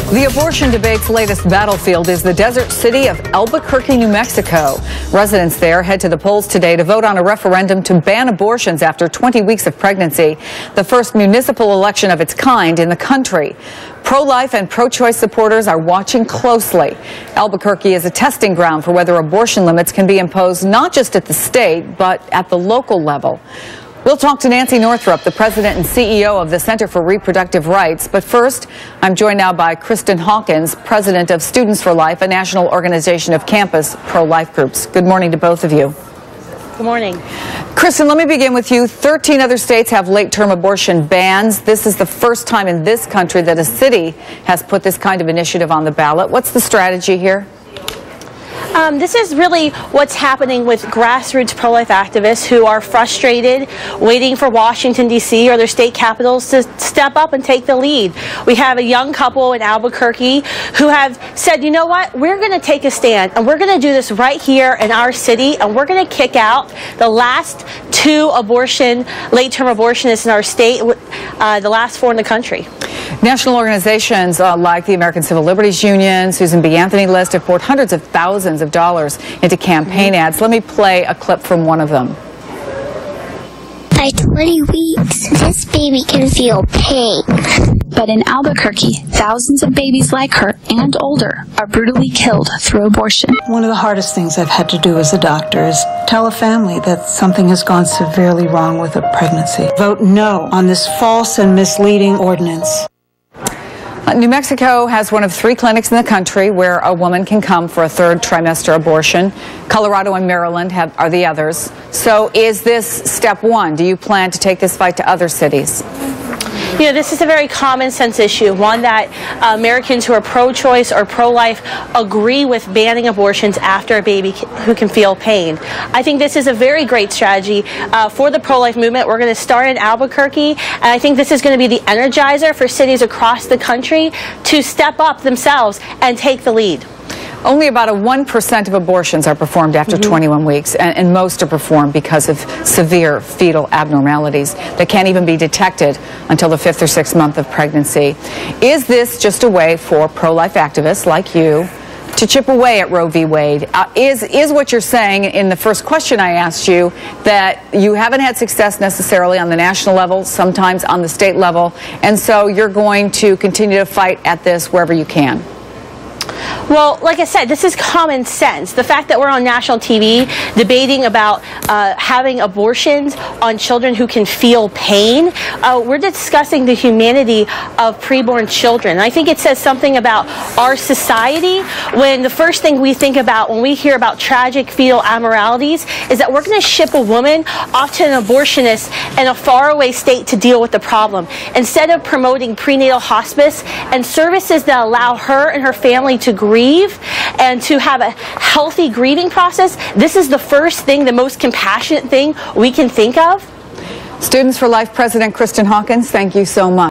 The abortion debate's latest battlefield is the desert city of Albuquerque, New Mexico. Residents there head to the polls today to vote on a referendum to ban abortions after 20 weeks of pregnancy, the first municipal election of its kind in the country. Pro-life and pro-choice supporters are watching closely. Albuquerque is a testing ground for whether abortion limits can be imposed not just at the state, but at the local level. We'll talk to Nancy Northrup, the president and CEO of the Center for Reproductive Rights. But first, I'm joined now by Kristan Hawkins, president of Students for Life, a national organization of campus pro-life groups. Good morning to both of you. Good morning. Kristan, let me begin with you. 13 other states have late-term abortion bans. This is the first time in this country that a city has put this kind of initiative on the ballot. What's the strategy here? This is really what's happening with grassroots pro-life activists who are frustrated, waiting for Washington, D.C. or their state capitals to step up and take the lead. We have a young couple in Albuquerque who have said, you know what, we're going to take a stand, and we're going to do this right here in our city, and we're going to kick out the last two late-term abortionists in our state, the last four in the country. National organizations like the American Civil Liberties Union, Susan B. Anthony List have poured hundreds of thousands of dollars into campaign ads. Let me play a clip from one of them. By 20 weeks, this baby can feel pain. But in Albuquerque, thousands of babies like her and older are brutally killed through abortion. One of the hardest things I've had to do as a doctor is tell a family that something has gone severely wrong with a pregnancy. Vote no on this false and misleading ordinance. New Mexico has one of 3 clinics in the country where a woman can come for a third trimester abortion. Colorado and Maryland are the others. So is this step one? Do you plan to take this fight to other cities? You know, this is a very common sense issue, one that Americans who are pro-choice or pro-life agree with banning abortions after a baby who can feel pain. I think this is a very great strategy for the pro-life movement. We're going to start in Albuquerque, and I think this is going to be the energizer for cities across the country to step up themselves and take the lead. Only about 1% of abortions are performed after 21 weeks, and most are performed because of severe fetal abnormalities that can't even be detected until the 5th or 6th month of pregnancy. Is this just a way for pro-life activists like you to chip away at Roe V Wade? Is what you're saying in the first question I asked you that you haven't had success necessarily on the national level, sometimes on the state level, and so you're going to continue to fight at this wherever you can? Well, like I said, this is common sense. The fact that we're on national TV debating about having abortions on children who can feel pain, we're discussing the humanity of preborn children. And I think it says something about our society when the first thing we think about when we hear about tragic fetal abnormalities is that we're going to ship a woman off to an abortionist in a faraway state to deal with the problem, instead of promoting prenatal hospice and services that allow her and her family to grieve and to have a healthy grieving process. This is the first thing, the most compassionate thing we can think of. Students for Life President Kristan Hawkins, thank you so much.